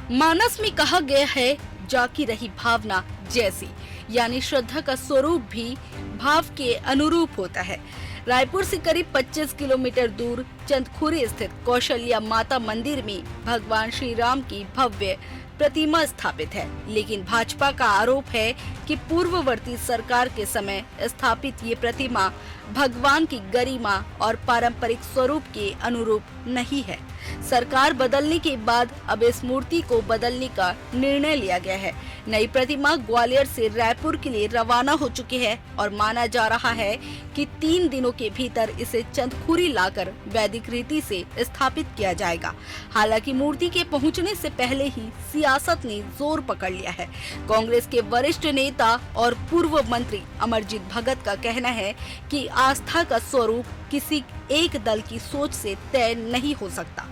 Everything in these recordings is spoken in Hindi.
मानस में कहा गया है, जाकी रही भावना जैसी, यानी श्रद्धा का स्वरूप भी भाव के अनुरूप होता है। रायपुर से करीब 25 किलोमीटर दूर चंदखुरी स्थित कौशल्या माता मंदिर में भगवान श्री राम की भव्य प्रतिमा स्थापित है, लेकिन भाजपा का आरोप है कि पूर्ववर्ती सरकार के समय स्थापित ये प्रतिमा भगवान की गरिमा और पारंपरिक स्वरूप के अनुरूप नहीं है। सरकार बदलने के बाद अब इस मूर्ति को बदलने का निर्णय लिया गया है। नई प्रतिमा ग्वालियर से रायपुर के लिए रवाना हो चुकी है और माना जा रहा है कि 3 दिनों के भीतर इसे चंदखुरी लाकर वैदिक रीति से स्थापित किया जाएगा। हालांकि मूर्ति के पहुंचने से पहले ही सियासत ने जोर पकड़ लिया है। कांग्रेस के वरिष्ठ नेता और पूर्व मंत्री अमरजीत भगत का कहना है कि आस्था का स्वरूप किसी एक दल की सोच से तय नहीं हो सकता।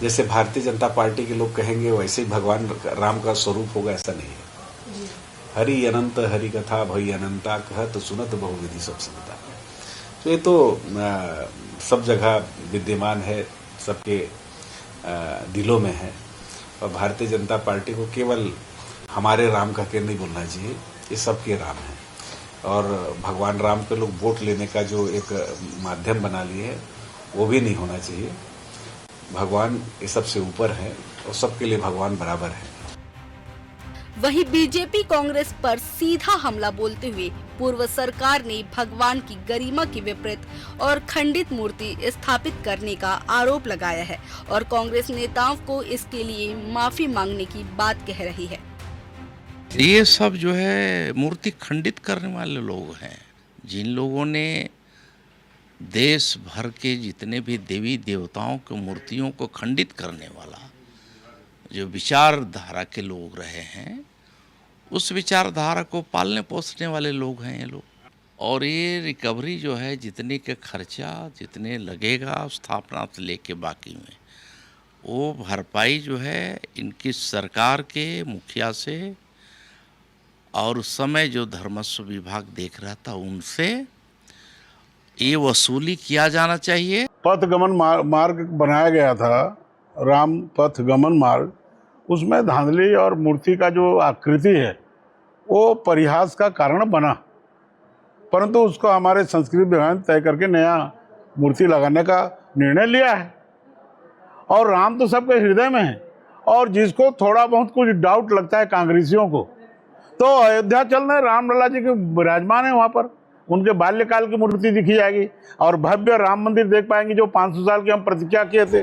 जैसे भारतीय जनता पार्टी के लोग कहेंगे वैसे ही भगवान राम का स्वरूप होगा, ऐसा नहीं है। हरि अनंत हरि कथा भई अनंता कहत सुनत बहुविधि सब संता। तो ये तो सब जगह विद्यमान है, सबके दिलों में है। और भारतीय जनता पार्टी को केवल हमारे राम का के नहीं बोलना चाहिए, ये सबके राम है। और भगवान राम पे लोग वोट लेने का जो एक माध्यम बना लिए है, वो भी नहीं होना चाहिए। भगवान ये सबसे ऊपर है और सबके लिए भगवान बराबर है। वहीं बीजेपी कांग्रेस पर सीधा हमला बोलते हुए पूर्व सरकार ने भगवान की गरिमा के विपरीत और खंडित मूर्ति स्थापित करने का आरोप लगाया है और कांग्रेस नेताओं को इसके लिए माफी मांगने की बात कह रही है। ये सब जो है मूर्ति खंडित करने वाले लोग हैं। जिन लोगों ने देश भर के जितने भी देवी देवताओं की मूर्तियों को खंडित करने वाला जो विचारधारा के लोग रहे हैं, उस विचारधारा को पालने पोसने वाले लोग हैं ये लोग। और ये रिकवरी जो है, जितने के खर्चा जितने लगेगा स्थापना से लेके बाकी में, वो भरपाई जो है इनकी सरकार के मुखिया से और उस समय जो धर्मस्व विभाग देख रहा था उनसे ये वसूली किया जाना चाहिए। पथ गमन मार्ग बनाया गया था, राम पथ गमन मार्ग। उसमें धांधली और मूर्ति का जो आकृति है वो परिहास का कारण बना, परंतु उसको हमारे संस्कृति विभाग ने तय करके नया मूर्ति लगाने का निर्णय लिया है। और राम तो सबके हृदय में है, और जिसको थोड़ा बहुत कुछ डाउट लगता है कांग्रेसियों को, तो अयोध्या चल रहे रामलला जी के विराजमान है, वहाँ पर उनके बाल्यकाल की मूर्ति दिखी जाएगी और भव्य राम मंदिर देख पाएंगे जो 500 साल की हम प्रतिज्ञा किए थे।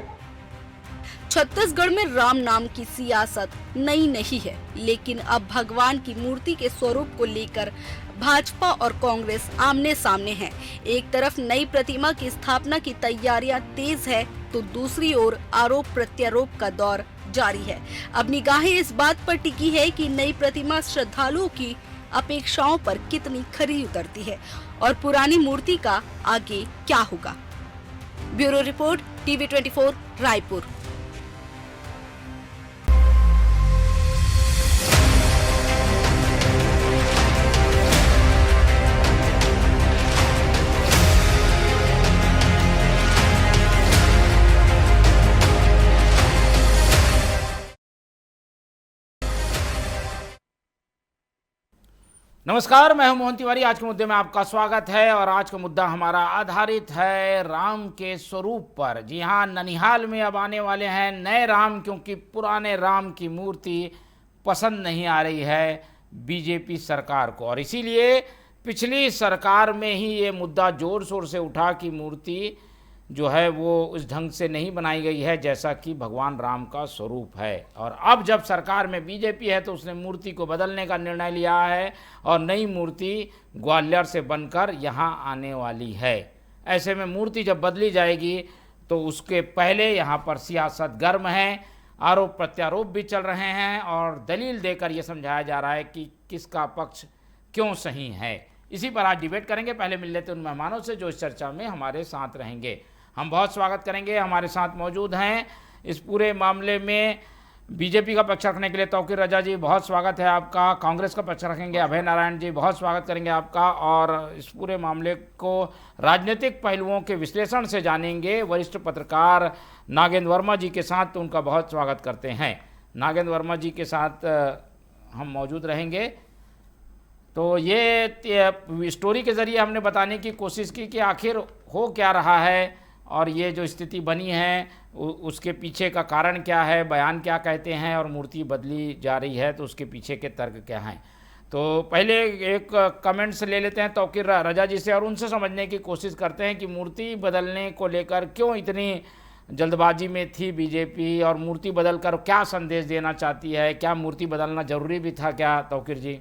छत्तीसगढ़ में राम नाम की सियासत नई नहीं है, लेकिन अब भगवान की मूर्ति के स्वरूप को लेकर भाजपा और कांग्रेस आमने सामने हैं। एक तरफ नई प्रतिमा की स्थापना की तैयारियां तेज है, तो दूसरी ओर आरोप प्रत्यारोप का दौर जारी है। अब निगाहें इस बात पर टिकी है कि नई प्रतिमा श्रद्धालुओं की अपेक्षाओं पर कितनी खरी उतरती है और पुरानी मूर्ति का आगे क्या होगा। Bureau report, TV 24 Raipur. नमस्कार, मैं हूं मोहन तिवारी। आज के मुद्दे में आपका स्वागत है और आज का मुद्दा हमारा आधारित है राम के स्वरूप पर। जी हां, ननिहाल में अब आने वाले हैं नए राम, क्योंकि पुराने राम की मूर्ति पसंद नहीं आ रही है बीजेपी सरकार को, और इसीलिए पिछली सरकार में ही ये मुद्दा जोर शोर से उठा कि मूर्ति जो है वो उस ढंग से नहीं बनाई गई है जैसा कि भगवान राम का स्वरूप है। और अब जब सरकार में बीजेपी है तो उसने मूर्ति को बदलने का निर्णय लिया है और नई मूर्ति ग्वालियर से बनकर यहाँ आने वाली है। ऐसे में मूर्ति जब बदली जाएगी तो उसके पहले यहाँ पर सियासत गर्म है, आरोप प्रत्यारोप भी चल रहे हैं और दलील देकर ये समझाया जा रहा है कि किसका पक्ष क्यों सही है। इसी पर आज डिबेट करेंगे। पहले मिल लेते उन मेहमानों से जो इस चर्चा में हमारे साथ रहेंगे। हम बहुत स्वागत करेंगे, हमारे साथ मौजूद हैं इस पूरे मामले में बीजेपी का पक्ष रखने के लिए तौकीर रजा जी बहुत स्वागत है आपका। कांग्रेस का पक्ष रखेंगे अभय नारायण जी, बहुत स्वागत करेंगे आपका। और इस पूरे मामले को राजनीतिक पहलुओं के विश्लेषण से जानेंगे वरिष्ठ पत्रकार नागेंद्र वर्मा जी के साथ, तो उनका बहुत स्वागत करते हैं। नागेंद्र वर्मा जी के साथ हम मौजूद रहेंगे। तो ये स्टोरी के ज़रिए हमने बताने की कोशिश की कि आखिर हो क्या रहा है और ये जो स्थिति बनी है उसके पीछे का कारण क्या है, बयान क्या कहते हैं और मूर्ति बदली जा रही है तो उसके पीछे के तर्क क्या हैं। तो पहले एक कमेंट्स ले लेते हैं तौकीर रजा जी से और उनसे समझने की कोशिश करते हैं कि मूर्ति बदलने को लेकर क्यों इतनी जल्दबाजी में थी बीजेपी, और मूर्ति बदलकर क्या संदेश देना चाहती है, क्या मूर्ति बदलना जरूरी भी था क्या? तौकीर जी।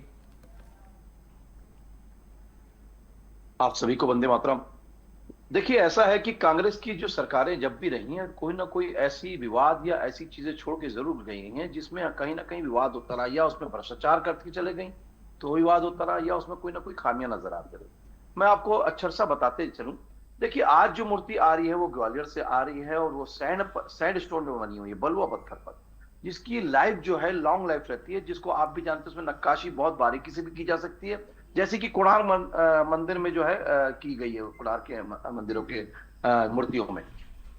आप सभी को वंदे मातरम। देखिए, ऐसा है कि कांग्रेस की जो सरकारें जब भी रही हैं, कोई ना कोई ऐसी विवाद या ऐसी चीजें छोड़ के जरूर गई हैं जिसमें कहीं ना कहीं विवाद होता रहा, या उसमें भ्रष्टाचार करके चले गई तो विवाद होता रहा, या उसमें कोई ना कोई खामियां नजर आती रही। मैं आपको अक्षर सा बताते चलूं। देखिए, आज जो मूर्ति आ रही है वो ग्वालियर से आ रही है और वो सैंड स्टोन में बनी हुई है, बलुआ पत्थर पर, जिसकी लाइफ जो है लॉन्ग लाइफ रहती है, जिसको आप भी जानते हैं उसमें नक्काशी बहुत बारीकी से भी की जा सकती है, जैसे कि कोणार्क मंदिर में जो है की गई है, कोणार्क के मंदिरों के मूर्तियों में।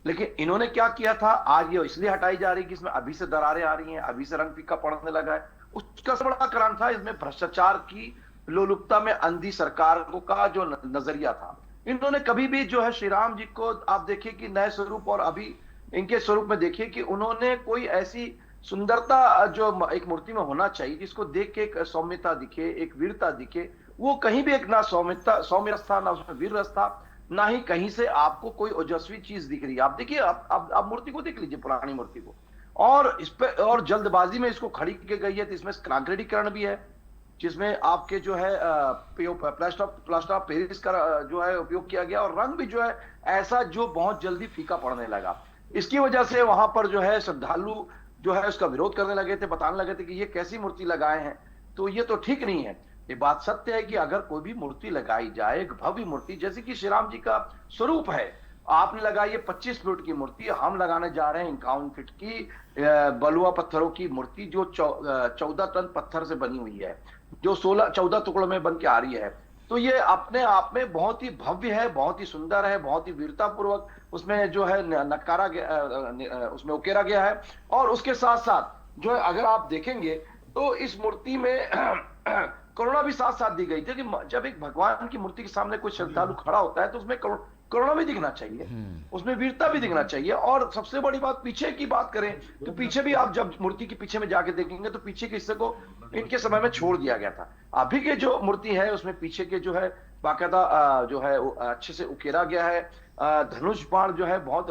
लेकिन इन्होंने क्या किया था, आज ये इसलिए हटाई जा रही है कि इसमें अभी से दरारें आ रही हैं, अभी से रंग फीका पड़ने लगा है। उसका सबसे बड़ा कारण था इसमें भ्रष्टाचार की लोलुपता में अंधी सरकार को का जो नजरिया था। इन्होंने कभी भी जो है श्री राम जी को आप देखिए कि नए स्वरूप और अभी इनके स्वरूप में देखिए कि उन्होंने कोई ऐसी सुंदरता जो एक मूर्ति में होना चाहिए जिसको देख के एक सौम्यता दिखे, एक वीरता दिखे, वो कहीं भी एक ना सौम्य था, ना उसमें वीर रस था, ना ही कहीं से आपको कोई ओजस्वी चीज दिख रही है। आप देखिए, आप मूर्ति को देख लीजिए, पुरानी मूर्ति को, और इस पे और जल्दबाजी में इसको खड़ी की गई है। तो इसमें कांक्रीटीकरण भी है, जिसमें आपके जो है प्लास्टर ऑफ पेरिस का जो है उपयोग किया गया, और रंग भी जो है ऐसा जो बहुत जल्दी फीका पड़ने लगा। इसकी वजह से वहां पर जो है श्रद्धालु जो है उसका विरोध करने लगे थे, बताने लगे थे कि ये कैसी मूर्ति लगाए हैं, तो ये तो ठीक नहीं है। ये बात सत्य है कि अगर कोई भी मूर्ति लगाई जाए, एक भव्य मूर्ति जैसे कि श्री राम जी का स्वरूप है, आपने लगाई है 25 फीट की मूर्ति, हम लगाने जा रहे हैं 51 फीट की बलुआ पत्थरों की मूर्ति, जो 14 टन पत्थर से बनी हुई है, जो 14 टुकड़ों में बन के आ रही है। तो ये अपने आप में बहुत ही भव्य है, बहुत ही सुंदर है, बहुत ही वीरता पूर्वक उसमें जो है नकारा गया, उसमें उकेरा गया है। और उसके साथ साथ जो है अगर आप देखेंगे तो इस मूर्ति में करुणा भी साथ साथ दी गई थी कि जब एक भगवान की मूर्ति के सामने कोई श्रद्धालु खड़ा होता है तो उसमें करुणा भी दिखना चाहिए, उसमें वीरता भी दिखना चाहिए। और सबसे बड़ी बात, पीछे की बात करें तो पीछे भी आप जब मूर्ति के पीछे में जाके देखेंगे तो पीछे के हिस्से को इनके समय में छोड़ दिया गया था। अभी के जो मूर्ति है उसमें पीछे के जो है बाकायदा जो है अच्छे से उकेरा गया है, धनुष बाण जो है बहुत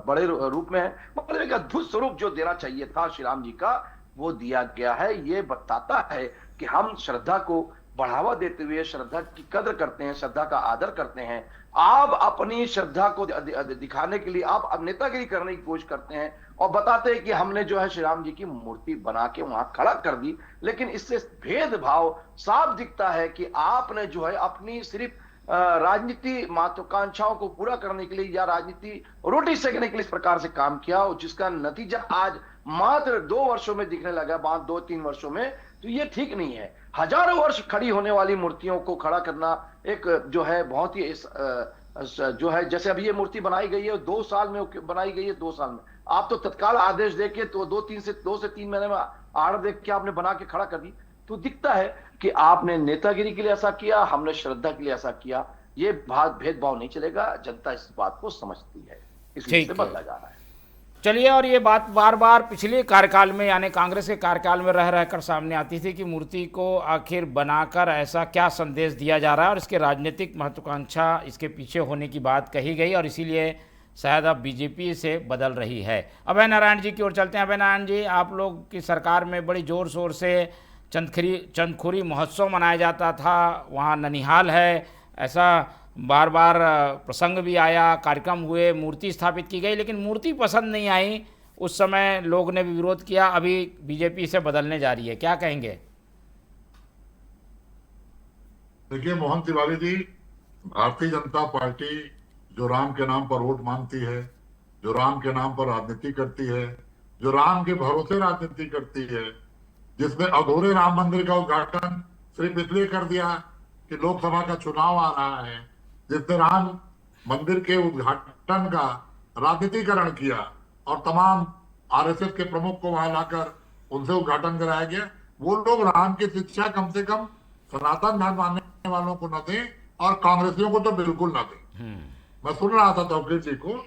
बड़े रूप में है, मतलब एक अद्भुत स्वरूप जो देना चाहिए था श्री राम जी का, वो दिया गया है। ये बताता है कि हम श्रद्धा को बढ़ावा देते हुए श्रद्धा की कद्र करते हैं, श्रद्धा का आदर करते हैं। आप अपनी श्रद्धा को दिखाने के लिए आप अब नेतागिरी करने की कोशिश करते हैं और बताते हैं कि हमने जो है श्री राम जी की मूर्ति बना के वहां खड़ा कर दी। लेकिन इससे भेदभाव साफ दिखता है कि आपने जो है अपनी सिर्फ राजनीति महत्वाकांक्षाओं को पूरा करने के लिए या राजनीति रोटी सेकने के लिए इस प्रकार से काम किया, और जिसका नतीजा आज मात्र 2 वर्षों में दिखने लगा, बाद 2-3 वर्षों में। तो ये ठीक नहीं है। हजारों वर्ष खड़ी होने वाली मूर्तियों को खड़ा करना एक जो है बहुत ही जो है, जैसे अभी ये मूर्ति बनाई गई है 2 साल में बनाई गई है, 2 साल में आप तो तत्काल आदेश देके तो 2 से 3 महीने में आर्डर देख के आपने बना के खड़ा कर दी। तो दिखता है कि आपने नेतागिरी के लिए ऐसा किया, हमने श्रद्धा के लिए ऐसा किया। ये भेदभाव नहीं चलेगा, जनता इस बात को समझती है, इसलिए इसे बदला जा रहा है। चलिए, और ये बात बार बार पिछले कार्यकाल में यानी कांग्रेस के कार्यकाल में रह रहकर सामने आती थी कि मूर्ति को आखिर बनाकर ऐसा क्या संदेश दिया जा रहा है, और इसके राजनीतिक महत्वाकांक्षा इसके पीछे होने की बात कही गई, और इसीलिए शायद अब बीजेपी से बदल रही है। अभय नारायण जी की ओर चलते हैं। अभय नारायण जी, आप लोग की सरकार में बड़ी ज़ोर शोर से चंदखुरी महोत्सव मनाया जाता था, वहाँ ननिहाल है, ऐसा बार बार प्रसंग भी आया, कार्यक्रम हुए, मूर्ति स्थापित की गई, लेकिन मूर्ति पसंद नहीं आई। उस समय लोग ने भी विरोध किया, अभी बीजेपी से बदलने जा रही है, क्या कहेंगे? देखिए मोहन तिवारी जी, भारतीय जनता पार्टी जो राम के नाम पर वोट मांगती है, जो राम के नाम पर राजनीति करती है, जो राम के भरोसे राजनीति करती है, जिसने अधूरे राम मंदिर का उद्घाटन सिर्फ इसलिए कर दिया कि लोकसभा का चुनाव आ रहा है, जिसने राम मंदिर के उद्घाटन का राजनीतिकरण किया और तमाम आरएसएस के प्रमुख को वहां लाकर उनसे उद्घाटन कराया गया, वो लोग राम की शिक्षा कम से कम सनातन धर्म मानने वालों को न दें और कांग्रेसियों को तो बिल्कुल न दें। मैं सुन रहा था तौकीर जी को,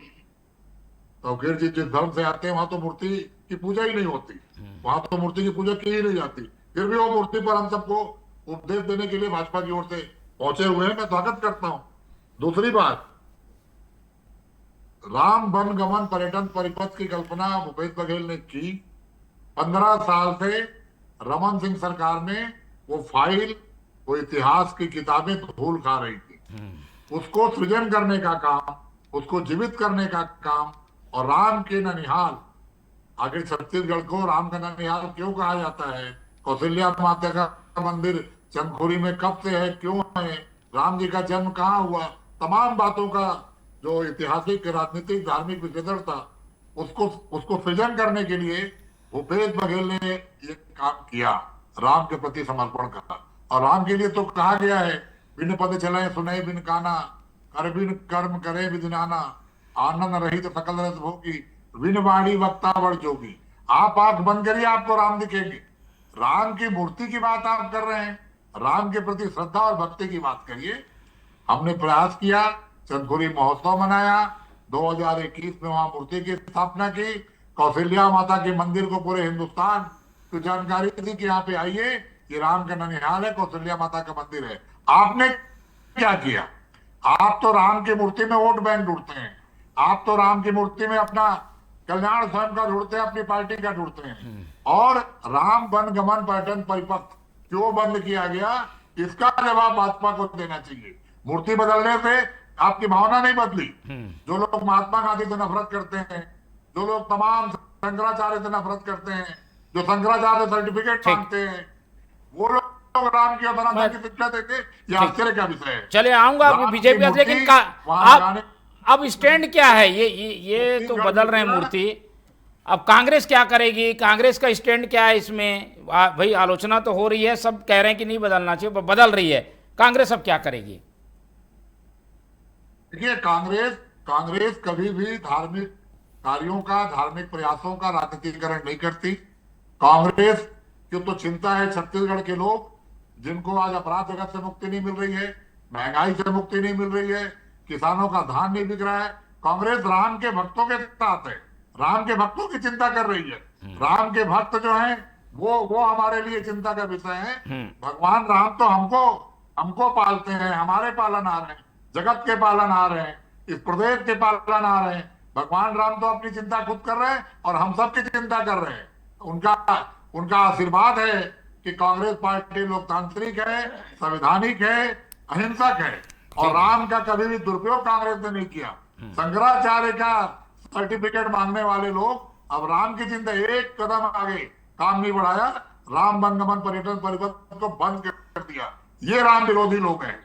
तौकीर जी जिस धर्म से आते हैं वहां तो मूर्ति की पूजा ही नहीं होती, वहां तो मूर्ति की पूजा की ही नहीं जाती, फिर भी वो मूर्ति पर हम सबको उपदेश देने के लिए भाजपा की ओर से पहुंचे हुए हैं। मैं स्वागत करता हूं। दूसरी बात, राम वन गमन पर्यटन परिपथ की कल्पना भूपेश बघेल ने की। 15 साल से रमन सिंह सरकार में वो फाइल, वो इतिहास की किताबें धूल खा रही थी। उसको सृजन करने का काम, उसको जीवित करने का काम, और राम के ननिहाल, आखिर छत्तीसगढ़ को राम का ननिहाल क्यों कहा जाता है? कौशल्या माता का मंदिर चंदखुरी में कब से है, क्यों है, राम जी का जन्म कहाँ हुआ, तमाम बातों का जो ऐतिहासिक, राजनीतिक, धार्मिक विषेदर था, उसको सृजन करने के लिए भूपेश बघेल ने ये काम किया, राम के प्रति समर्पण का। और राम के लिए तो कहा गया है, बिन पद चले सुने बिन काना, कर बिन कर्म करे बिन नाना, आनंद रहित सकल रस भोगी, बिन वाणी वक्ता बड़ जोगी। आप आंख बंद करिए, आपको राम दिखेंगे। राम की मूर्ति की बात आप कर रहे हैं, राम के प्रति श्रद्धा और भक्ति की बात करिए। हमने प्रयास किया, चंदखुरी महोत्सव मनाया, 2021 में वहां मूर्ति की स्थापना की, कौशल्या माता के मंदिर को पूरे हिंदुस्तान को जानकारी दी कि यहाँ पे आइए, ये राम का ननिहाल है, कौशल्या माता का मंदिर है। आपने क्या किया? आप तो राम की मूर्ति में वोट बैंक ढूंढते हैं, आप तो राम की मूर्ति में अपना कल्याण स्वयं का ढूंढते हैं, अपनी पार्टी का ढूंढते हैं। और राम वन गमन पर्यटन परिपथ क्यों बंद किया गया, इसका जवाब भाजपा को देना चाहिए। मूर्ति बदलने से आपकी भावना नहीं बदली। जो लोग महात्मा गांधी से नफरत करते हैं, जो लोग तमाम शंकराचार्य से नफरत करते हैं, जो शंकराचार्य सर्टिफिकेट मांगते हैं, वो लोग राम की अवधारणा की शिक्षा देंगे, ये आश्चर्य का विषय है। चलिए आऊंगा बीजेपी, लेकिन आप अब स्टैंड क्या है? ये तो बदल रहे हैं मूर्ति, अब कांग्रेस क्या करेगी? कांग्रेस का स्टैंड क्या है इसमें? भाई आलोचना तो हो रही है, सब कह रहे हैं कि नहीं बदलना चाहिए, बदल रही है, कांग्रेस अब क्या करेगी? देखिए, कांग्रेस कभी भी धार्मिक कार्यों का, धार्मिक प्रयासों का राजनीतिकरण नहीं करती। कांग्रेस की तो चिंता है छत्तीसगढ़ के लोग, जिनको आज अपराध जगत से मुक्ति नहीं मिल रही है, महंगाई से मुक्ति नहीं मिल रही है, किसानों का धान नहीं बिक रहा है। कांग्रेस राम के भक्तों के साथ है, राम के भक्तों की चिंता कर रही है। राम के भक्त जो हैं वो हमारे लिए चिंता का विषय है। भगवान राम तो हमको पालते हैं, हमारे पालनहार हैं, जगत के पालनहार हैं, इस प्रदेश के पालनहार हैं। भगवान राम तो अपनी चिंता खुद कर रहे हैं और हम सबकी चिंता कर रहे हैं। उनका आशीर्वाद है कि कांग्रेस पार्टी लोकतांत्रिक है, संवैधानिक है, अहिंसक है, और राम का कभी भी दुरुपयोग कांग्रेस ने नहीं किया। शंकराचार्य का सर्टिफिकेट मांगने वाले लोग अब राम की चिंता, एक कदम आगे काम नहीं बढ़ाया, राम वन गमन पर्यटन परिपथ को बंद कर दिया। ये राम विरोधी लोग हैं,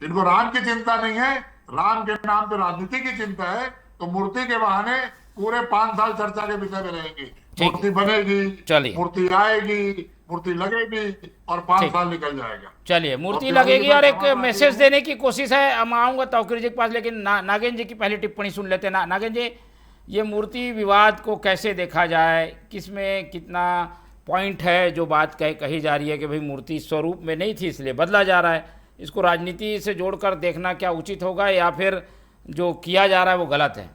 इनको राम की चिंता नहीं है, राम के नाम पे राजनीति की चिंता है। तो मूर्ति के बहाने पूरे 5 साल चर्चा के विषय में रहेंगे। मूर्ति बनेगी, मूर्ति आएगी, मूर्ति लगेगी और 5 साल निकल जाएगा। चलिए, मूर्ति लगेगी और एक मैसेज देने की कोशिश है। मैं आऊंगा तौकीर जी के पास, लेकिन नागेंद्र जी की पहली टिप्पणी सुन लेते हैं। नागेंद्र जी, ये मूर्ति विवाद को कैसे देखा जाए, किसमें कितना पॉइंट है जो बात कही जा रही है कि भाई मूर्ति स्वरूप में नहीं थी इसलिए बदला जा रहा है, इसको राजनीति से जोड़कर देखना क्या उचित होगा, या फिर जो किया जा रहा है वो गलत है?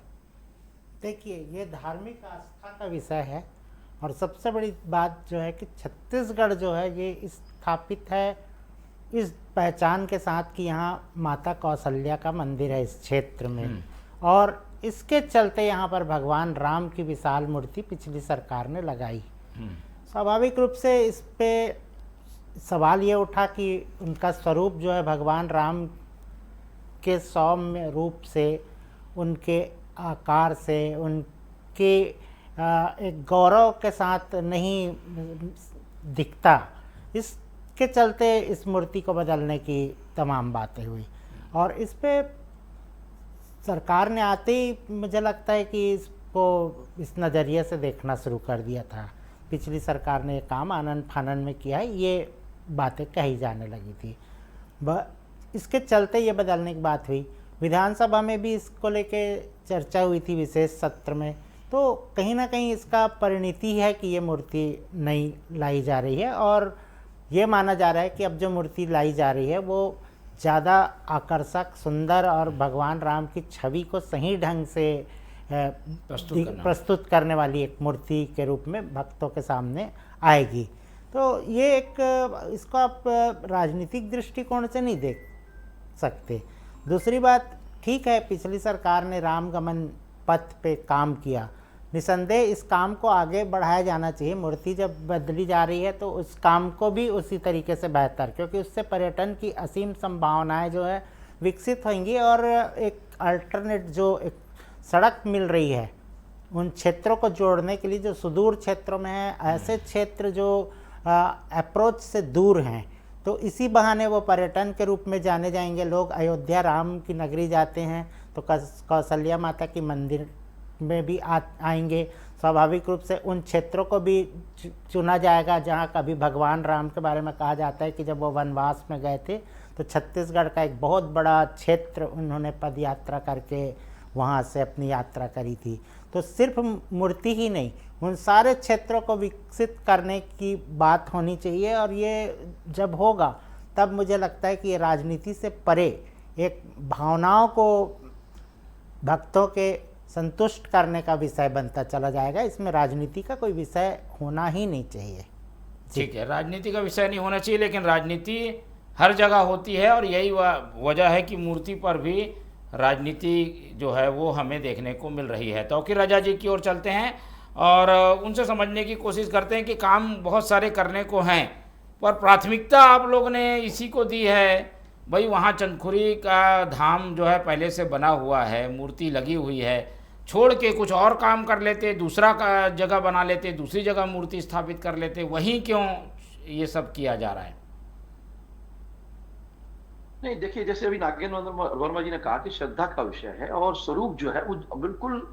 देखिए, ये धार्मिक आस्था का विषय है, और सबसे बड़ी बात जो है कि छत्तीसगढ़ जो है ये स्थापित है इस पहचान के साथ कि यहाँ माता कौशल्या का मंदिर है इस क्षेत्र में, और इसके चलते यहाँ पर भगवान राम की विशाल मूर्ति पिछली सरकार ने लगाई। स्वाभाविक रूप से इस पे सवाल ये उठा कि उनका स्वरूप जो है भगवान राम के सौम्य रूप से, उनके आकार से, उनके एक गौरव के साथ नहीं दिखता, इसके चलते इस मूर्ति को बदलने की तमाम बातें हुई। और इस पे सरकार ने आते ही मुझे लगता है कि इस को इस नज़रिए से देखना शुरू कर दिया था। पिछली सरकार ने ये काम आनन फानन में किया है, ये बातें कही जाने लगी थी। इसके चलते ये बदलने की बात हुई। विधानसभा में भी इसको लेके चर्चा हुई थी विशेष सत्र में, तो कहीं ना कहीं इसका परिणति है कि ये मूर्ति नहीं लाई जा रही है और ये माना जा रहा है कि अब जो मूर्ति लाई जा रही है वो ज़्यादा आकर्षक, सुंदर और भगवान राम की छवि को सही ढंग से प्रस्तुत करने वाली एक मूर्ति के रूप में भक्तों के सामने आएगी। तो ये इसको आप राजनीतिक दृष्टिकोण से नहीं देख सकते। दूसरी बात, ठीक है, पिछली सरकार ने रामगमन पथ पे काम किया, निसंदेह इस काम को आगे बढ़ाया जाना चाहिए। मूर्ति जब बदली जा रही है तो उस काम को भी उसी तरीके से बेहतर, क्योंकि उससे पर्यटन की असीम संभावनाएं जो है विकसित होंगी और एक अल्टरनेट जो एक सड़क मिल रही है उन क्षेत्रों को जोड़ने के लिए जो सुदूर क्षेत्रों में है, ऐसे क्षेत्र जो अप्रोच से दूर हैं, तो इसी बहाने वो पर्यटन के रूप में जाने जाएंगे। लोग अयोध्या राम की नगरी जाते हैं तो कौशल्या माता की मंदिर में भी आएंगे। स्वाभाविक रूप से उन क्षेत्रों को भी चुना जाएगा जहाँ कभी भगवान राम के बारे में कहा जाता है कि जब वो वनवास में गए थे तो छत्तीसगढ़ का एक बहुत बड़ा क्षेत्र उन्होंने पद यात्रा करके वहाँ से अपनी यात्रा करी थी। तो सिर्फ मूर्ति ही नहीं, उन सारे क्षेत्रों को विकसित करने की बात होनी चाहिए और ये जब होगा तब मुझे लगता है कि ये राजनीति से परे एक भावनाओं को भक्तों के संतुष्ट करने का विषय बनता चला जाएगा। इसमें राजनीति का कोई विषय होना ही नहीं चाहिए। ठीक है, राजनीति का विषय नहीं होना चाहिए, लेकिन राजनीति हर जगह होती है और यही वजह है कि मूर्ति पर भी राजनीति जो है वो हमें देखने को मिल रही है। तौकीर राजा जी की ओर चलते हैं और उनसे समझने की कोशिश करते हैं कि काम बहुत सारे करने को हैं, पर प्राथमिकता आप लोग ने इसी को दी है। भाई वहाँ चंदखुरी का धाम जो है पहले से बना हुआ है, मूर्ति लगी हुई है, छोड़ के कुछ और काम कर लेते, दूसरा का जगह बना लेते, दूसरी जगह मूर्ति स्थापित कर लेते, वहीं क्यों ये सब किया जा रहा है? नहीं, देखिए, जैसे अभी नागेंद्र वर्मा जी ने कहा कि श्रद्धा का विषय है और स्वरूप जो है वो बिल्कुल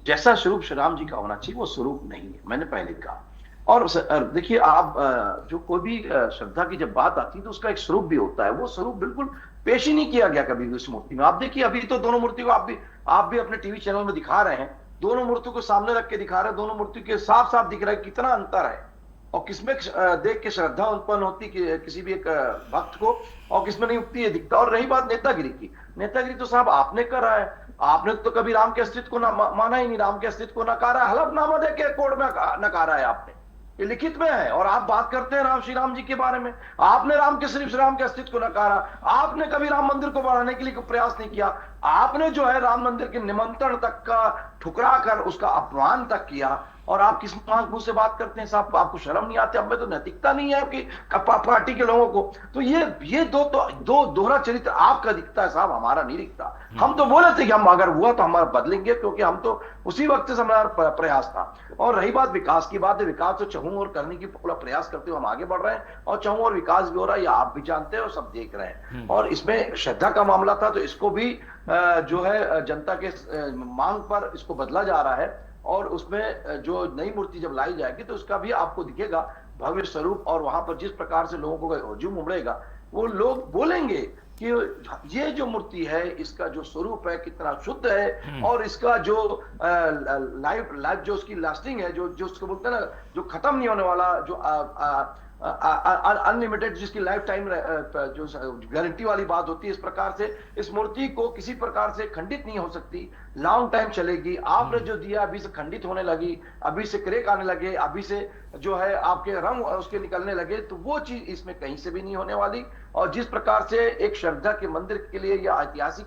जैसा स्वरूप श्री राम जी का होना चाहिए वो स्वरूप नहीं है, मैंने पहले कहा। और देखिए, आप जो कोई भी श्रद्धा की जब बात आती है तो उसका एक स्वरूप भी होता है, वो स्वरूप बिल्कुल पेश ही नहीं किया गया कभी भी उस मूर्ति में। आप देखिए, अभी तो दोनों मूर्ति को आप भी अपने टीवी चैनल में दिखा रहे हैं, दोनों मूर्ति को सामने रख के दिखा रहे हैं, दोनों मूर्ति के साफ साफ दिख रहा है कितना अंतर है और किसमें देख के श्रद्धा उत्पन्न होती किसी भी एक भक्त को और किसमें नहीं उठती है दिखता। और रही बात नेतागिरी की, नेतागिरी तो साहब आपने करा है, आपने तो कभी राम के अस्तित्व को माना ही नहीं, राम के अस्तित्व को नकारा, हलफनामा दे के कोर्ट में नकारा है आपने, ये लिखित में है। और आप बात करते हैं श्री राम जी के बारे में, आपने सिर्फ राम के अस्तित्व को नकारा, आपने कभी राम मंदिर को बढ़ाने के लिए कोई प्रयास नहीं किया, आपने जो है राम मंदिर के निमंत्रण तक का ठुकरा कर उसका अपमान तक किया। और आप किस मुंह से बात करते हैं साहब, आपको शर्म नहीं आती? अब में तो नैतिकता नहीं है आपकी पार्टी के लोगों को। तो ये दो दोहरा चरित्र आपका दिखता है साहब, हमारा नहीं दिखता। हम तो बोले थे कि हम अगर हुआ तो हमारा बदलेंगे, क्योंकि हम तो उसी वक्त से हमारा प्रयास था। और रही बात विकास की बात है, विकास तो चहुं और करने की पूरा प्रयास करते हुए हम आगे बढ़ रहे हैं और चहुं और विकास भी हो रहा है, ये आप भी जानते हैं और सब देख रहे हैं। और इसमें श्रद्धा का मामला था तो इसको भी जो है जनता के मांग पर इसको बदला जा रहा है और उसमें जो नई मूर्ति जब लाई जाएगी तो उसका भी आपको दिखेगा भव्य स्वरूप। और वहां पर जिस प्रकार से लोगों को हुजूम उमड़ेगा, वो लोग बोलेंगे कि ये जो मूर्ति है इसका जो स्वरूप है कितना शुद्ध है और इसका जो लाइफ जो उसकी लास्टिंग है, जो उसको बोलते हैं ना, जो खत्म नहीं होने वाला, जो अनलिमिटेड जिसकी लाइफ टाइम जो गारंटी वाली बात होती है, इस प्रकार से इस मूर्ति को किसी प्रकार से खंडित नहीं हो सकती, लॉन्ग टाइम चलेगी। आपने जो दिया अभी से खंडित होने लगी, अभी से क्रेक आने लगे, अभी से जो है आपके रंग उसके निकलने लगे, तो वो चीज इसमें कहीं से भी नहीं होने वाली। और जिस प्रकार से एक श्रद्धा के मंदिर के लिए या ऐतिहासिक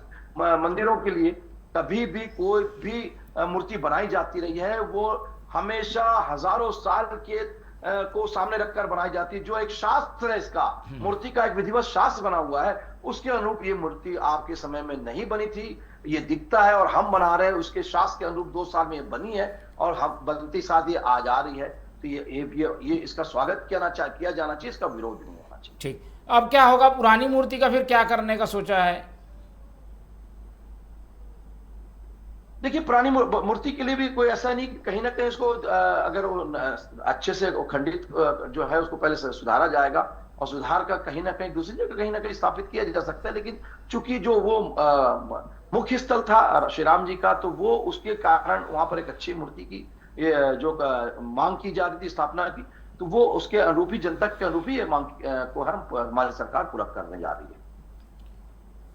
मंदिरों के लिए कभी भी कोई भी मूर्ति बनाई जाती रही है, वो हमेशा हजारों साल के को सामने रखकर बनाई जाती है। जो एक शास्त्र है, इसका मूर्ति का एक विधिवत शास्त्र बना हुआ है, उसके अनुरूप ये मूर्ति आपके समय में नहीं बनी थी। ये दिखता है और हम बना रहे हैं उसके शास्त्र के अनुरूप, 2 साल में ये बनी है और हम बनते साथ ये आ जा रही है। तो ये इसका स्वागत किया जाना चाहिए, इसका विरोध नहीं होना चाहिए। ठीक, अब क्या होगा पुरानी मूर्ति का, फिर क्या करने का सोचा है? देखिए पुरानी मूर्ति के लिए भी कोई ऐसा नहीं, कहीं ना कहीं उसको अगर वो अच्छे से वो खंडित जो है उसको पहले से सुधारा जाएगा और सुधार का कहीं ना कहीं दूसरी जगह कहीं ना कहीं स्थापित किया जा सकता है। लेकिन चूंकि जो वो मुख्य स्थल था श्री राम जी का, तो वो उसके कारण वहां पर एक अच्छी मूर्ति की ये जो मांग की जा रही थी स्थापना की, तो वो उसके अनुरूप ही, जनता के अनुरूप ही ये मांग को हमारी सरकार पूरा करने जा रही है।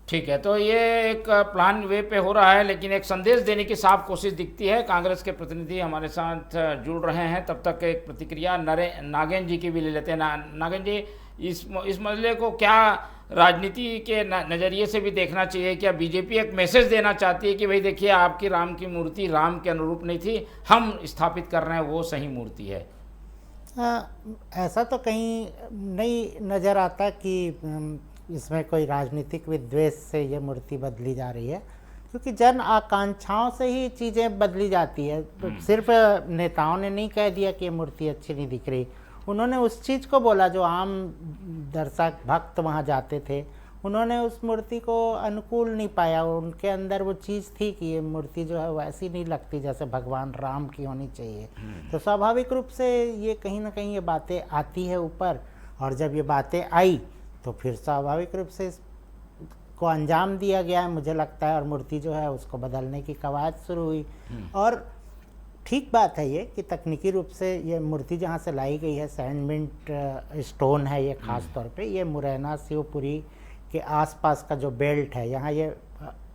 ठीक है, तो ये एक प्लान वे पे हो रहा है, लेकिन एक संदेश देने की साफ कोशिश दिखती है। कांग्रेस के प्रतिनिधि हमारे साथ जुड़ रहे हैं, तब तक एक प्रतिक्रिया नागेंद्र जी की भी ले लेते हैं। नागेंद्र जी, इस मसले को क्या राजनीति के नज़रिए से भी देखना चाहिए? क्या बीजेपी एक मैसेज देना चाहती है कि भाई देखिए, आपकी राम की मूर्ति राम के अनुरूप नहीं थी, हम स्थापित कर रहे हैं वो सही मूर्ति है? ऐसा तो कहीं नहीं नज़र आता कि इसमें कोई राजनीतिक विद्वेष से ये मूर्ति बदली जा रही है, क्योंकि जन आकांक्षाओं से ही चीज़ें बदली जाती है। तो सिर्फ नेताओं ने नहीं कह दिया कि ये मूर्ति अच्छी नहीं दिख रही, उन्होंने उस चीज़ को बोला जो आम दर्शक भक्त वहाँ जाते थे, उन्होंने उस मूर्ति को अनुकूल नहीं पाया। उनके अंदर वो चीज़ थी कि ये मूर्ति जो है वैसी नहीं लगती जैसे भगवान राम की होनी चाहिए। तो स्वाभाविक रूप से ये कहीं ना कहीं ये बातें आती है ऊपर, और जब ये बातें आई तो फिर स्वाभाविक रूप से इसको अंजाम दिया गया है, मुझे लगता है, और मूर्ति जो है उसको बदलने की कवायद शुरू हुई। और ठीक बात है ये कि तकनीकी रूप से ये मूर्ति जहाँ से लाई गई है, सैंडमिंट स्टोन है ये, ख़ास तौर पे ये मुरैना शिवपुरी के आसपास का जो बेल्ट है यहाँ ये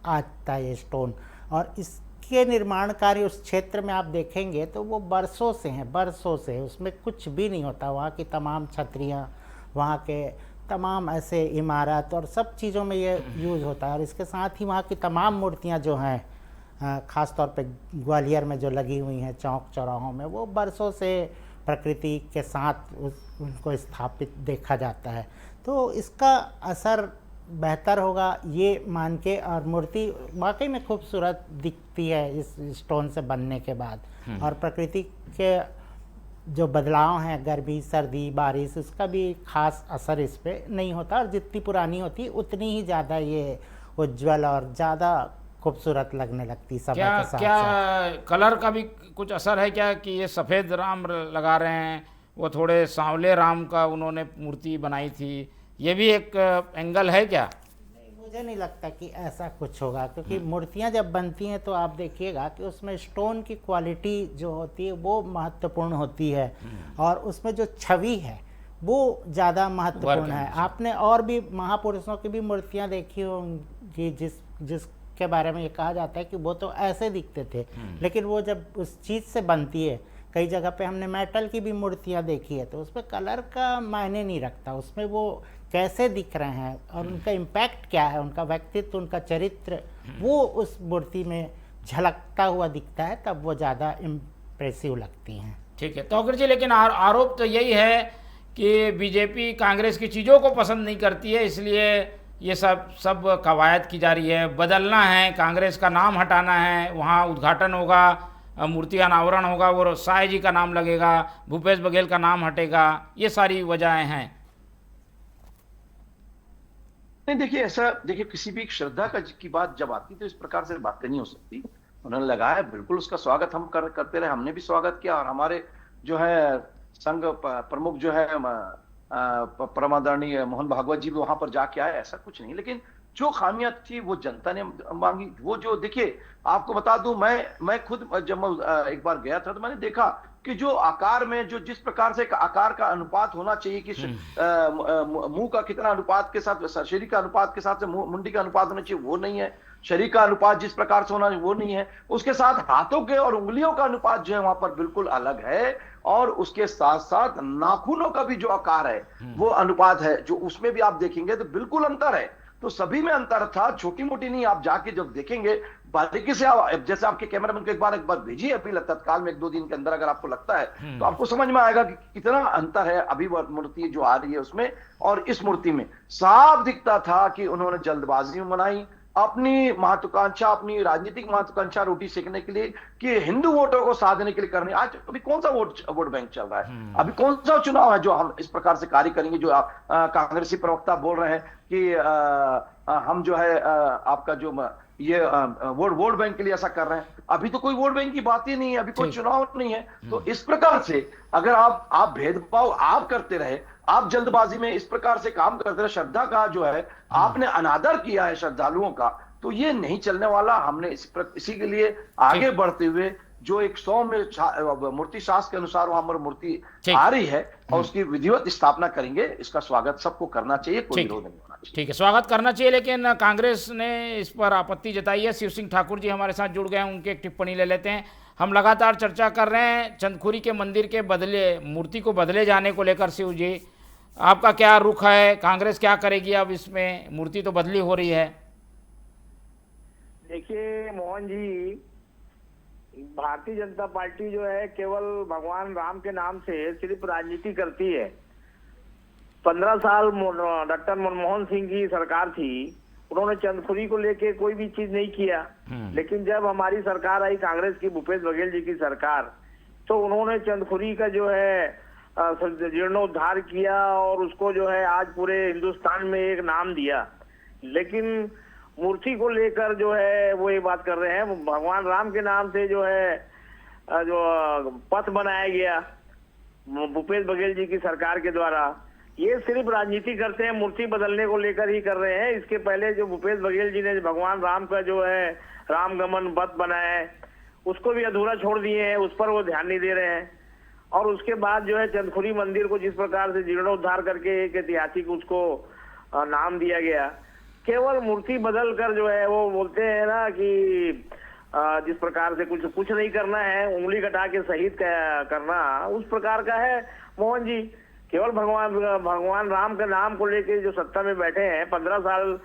आता है ये स्टोन, और इसके निर्माण कार्य उस क्षेत्र में आप देखेंगे तो वो बरसों से हैं, बरसों से, उसमें कुछ भी नहीं होता। वहाँ की तमाम छतरियाँ, वहाँ के तमाम ऐसे इमारत और सब चीज़ों में ये यूज़ होता है। और इसके साथ ही वहाँ की तमाम मूर्तियाँ जो हैं, ख़ास तौर पे ग्वालियर में जो लगी हुई हैं चौक चौराहों में, वो बरसों से प्रकृति के साथ उनको स्थापित देखा जाता है। तो इसका असर बेहतर होगा ये मान के, और मूर्ति वाकई में खूबसूरत दिखती है इस स्टोन से बनने के बाद। और प्रकृति के जो बदलाव हैं, गर्मी सर्दी बारिश, इसका भी खास असर इस पर नहीं होता, और जितनी पुरानी होती उतनी ही ज़्यादा ये उज्ज्वल और ज़्यादा खूबसूरत लगने लगती समय के साथ। क्या कलर का भी कुछ असर है क्या, कि ये सफ़ेद राम लगा रहे हैं, वो थोड़े सांवले राम का उन्होंने मूर्ति बनाई थी, ये भी एक एंगल है क्या? मुझे नहीं लगता कि ऐसा कुछ होगा, क्योंकि मूर्तियां जब बनती हैं तो आप देखिएगा कि उसमें स्टोन की क्वालिटी जो होती है वो महत्वपूर्ण होती है, और उसमें जो छवि है वो ज़्यादा महत्वपूर्ण है। आपने और भी महापुरुषों की भी मूर्तियां देखी होंगी जिसके बारे में ये कहा जाता है कि वो तो ऐसे दिखते थे, लेकिन वो जब उस चीज़ से बनती है, कई जगह पे हमने मेटल की भी मूर्तियां देखी है, तो उसमें कलर का मायने नहीं रखता, उसमें वो कैसे दिख रहे हैं और उनका इम्पैक्ट क्या है, उनका व्यक्तित्व, उनका चरित्र, वो उस मूर्ति में झलकता हुआ दिखता है, तब वो ज़्यादा इम्प्रेसिव लगती हैं। ठीक है तौकर जी, लेकिन आरोप तो यही है कि बीजेपी कांग्रेस की चीज़ों को पसंद नहीं करती है, इसलिए ये सब कवायद की जा रही है। बदलना है, कांग्रेस का नाम हटाना है, वहाँ उद्घाटन होगा, मूर्ति अनावरण होगा, वो साय जी का नाम लगेगा, भूपेश बघेल का नाम हटेगा, ये सारी वजहें हैं। नहीं देखिए, ऐसा देखिए, किसी भी श्रद्धा की बात जब आती तो इस प्रकार से बातें नहीं हो सकती। उन्होंने लगाया, बिल्कुल उसका स्वागत हम करते रहे, हमने भी स्वागत किया, और हमारे जो है संघ प्रमुख जो है परमादरणीय मोहन भागवत जी भी वहां पर जाके आए, ऐसा कुछ नहीं। लेकिन जो खामियां थी वो जनता ने मांगी। वो जो देखिए, आपको बता दूं, मैं खुद जब मैं एक बार गया था तो मैंने देखा कि जो आकार में जो जिस प्रकार से आकार का अनुपात होना चाहिए कि मुंह का कितना अनुपात के साथ, शरीर का अनुपात के साथ से मुंडी का अनुपात होना चाहिए, वो नहीं है। शरीर का अनुपात जिस प्रकार से होना चाहिए वो नहीं है। उसके साथ हाथों के और उंगलियों का अनुपात जो है वहां पर बिल्कुल अलग है, और उसके साथ साथ नाखूनों का भी जो आकार है वो अनुपात है, जो उसमें भी आप देखेंगे तो बिल्कुल अंतर है। तो सभी में अंतर था, छोटी मोटी नहीं। आप जाके जब देखेंगे बारीकी से, आप जैसे आपके कैमरामैन को एक बार भेजिए अपील तत्काल में, 1-2 दिन के अंदर अगर आपको लगता है तो आपको समझ में आएगा कि कितना अंतर है अभी मूर्ति जो आ रही है उसमें और इस मूर्ति में। साफ दिखता था कि उन्होंने जल्दबाजी में बनाई, अपनी महत्वाकांक्षा, अपनी राजनीतिक महत्वाकांक्षा रोटी सेकने के लिए, कि हिंदू वोटों को साधने के लिए करनी। आज अभी कौन सा वोट बैंक चल रहा है? अभी कौन सा चुनाव है जो हम इस प्रकार से कार्य करेंगे? जो कांग्रेसी प्रवक्ता बोल रहे हैं कि हम जो है आपका जो ये वोट बैंक के लिए ऐसा कर रहे हैं। अभी तो कोई वोट बैंक की बात ही नहीं है, अभी कोई चुनाव नहीं है। तो इस प्रकार से अगर आप भेदभाव आप करते रहे, आप जल्दबाजी में इस प्रकार से काम करते रहे, श्रद्धा का जो है आपने अनादर किया है श्रद्धालुओं का, तो ये नहीं चलने वाला। हमने इसी के लिए आगे बढ़ते हुए जो एक 100 में मूर्ति शास्त्र के अनुसार वहां पर मूर्ति आ रही है और उसकी विधिवत स्थापना करेंगे। इसका स्वागत सबको करना चाहिए, कोई विरोध नहीं होना चाहिए। ठीक है, स्वागत करना चाहिए, लेकिन कांग्रेस ने इस पर आपत्ति जताई है। शिव सिंह ठाकुर जी हमारे साथ जुड़ गए हैं, उनकी एक टिप्पणी ले लेते हैं। हम लगातार चर्चा कर रहे हैं चंदखुरी के मंदिर के बदले, मूर्ति को बदले जाने को लेकर। शिव जी, आपका क्या रुख है? कांग्रेस क्या करेगी अब इसमें? मूर्ति तो बदली हो रही है। देखिए मोहन जी, भारतीय जनता पार्टी जो है केवल भगवान राम के नाम से सिर्फ राजनीति करती है। 15 साल डॉक्टर मनमोहन सिंह की सरकार थी, उन्होंने चंदखुरी को लेके कोई भी चीज नहीं किया। लेकिन जब हमारी सरकार आई, कांग्रेस की, भूपेश बघेल जी की सरकार, तो उन्होंने चंदखुरी का जो है जीर्णोद्धार किया और उसको जो है आज पूरे हिंदुस्तान में एक नाम दिया। लेकिन मूर्ति को लेकर जो है वो ये बात कर रहे हैं, भगवान राम के नाम से जो है जो पथ बनाया गया भूपेश बघेल जी की सरकार के द्वारा, ये सिर्फ राजनीति करते हैं, मूर्ति बदलने को लेकर ही कर रहे हैं। इसके पहले जो भूपेश बघेल जी ने भगवान राम का जो है राम गमन पथ बनाया है, उसको भी अधूरा छोड़ दिए हैं, उस पर वो ध्यान नहीं दे रहे हैं। और उसके बाद जो है चंदखुरी मंदिर को जिस प्रकार से जीर्णोद्धार करके एक ऐतिहासिक उसको नाम दिया गया, केवल मूर्ति बदल कर जो है वो बोलते हैं ना कि जिस प्रकार से कुछ नहीं करना है, उंगली कटा के शहीद करना, उस प्रकार का है मोहन जी। केवल भगवान राम के नाम को लेके जो सत्ता में बैठे हैं, 15 साल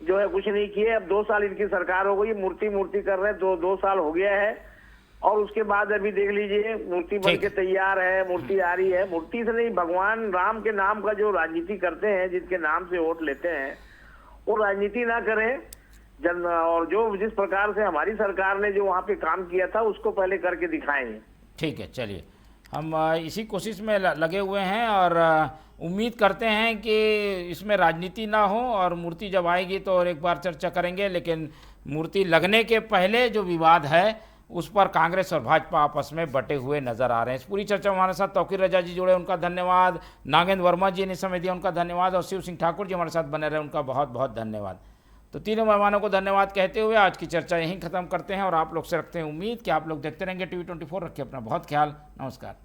जो है कुछ नहीं किए। अब 2 साल इनकी सरकार हो गई, मूर्ति कर रहे हैं, 2 साल हो गया है। और उसके बाद अभी देख लीजिए मूर्ति बन के तैयार है, मूर्ति आ रही है। मूर्ति से नहीं, भगवान राम के नाम का जो राजनीति करते हैं, जिनके नाम से वोट लेते हैं, वो राजनीति ना करें। और जो जिस प्रकार से हमारी सरकार ने जो वहाँ पे काम किया था, उसको पहले करके दिखाएंगे। ठीक है, चलिए, हम इसी कोशिश में लगे हुए हैं और उम्मीद करते हैं कि इसमें राजनीति ना हो और मूर्ति जब आएगी तो और एक बार चर्चा करेंगे। लेकिन मूर्ति लगने के पहले जो विवाद है उस पर कांग्रेस और भाजपा आपस में बटे हुए नजर आ रहे हैं। इस पूरी चर्चा में हमारे साथ तौकीर रजा जी जुड़े, उनका धन्यवाद। नागेंद्र वर्मा जी ने समय दिया, उनका धन्यवाद। और शिव सिंह ठाकुर जी हमारे साथ बने रहे, उनका बहुत बहुत धन्यवाद। तो तीनों मेहमानों को धन्यवाद कहते हुए आज की चर्चा यहीं खत्म करते हैं और आप लोग से रखते हैं उम्मीद कि आप लोग देखते रहेंगे TV24। रखिए अपना बहुत ख्याल। नमस्कार।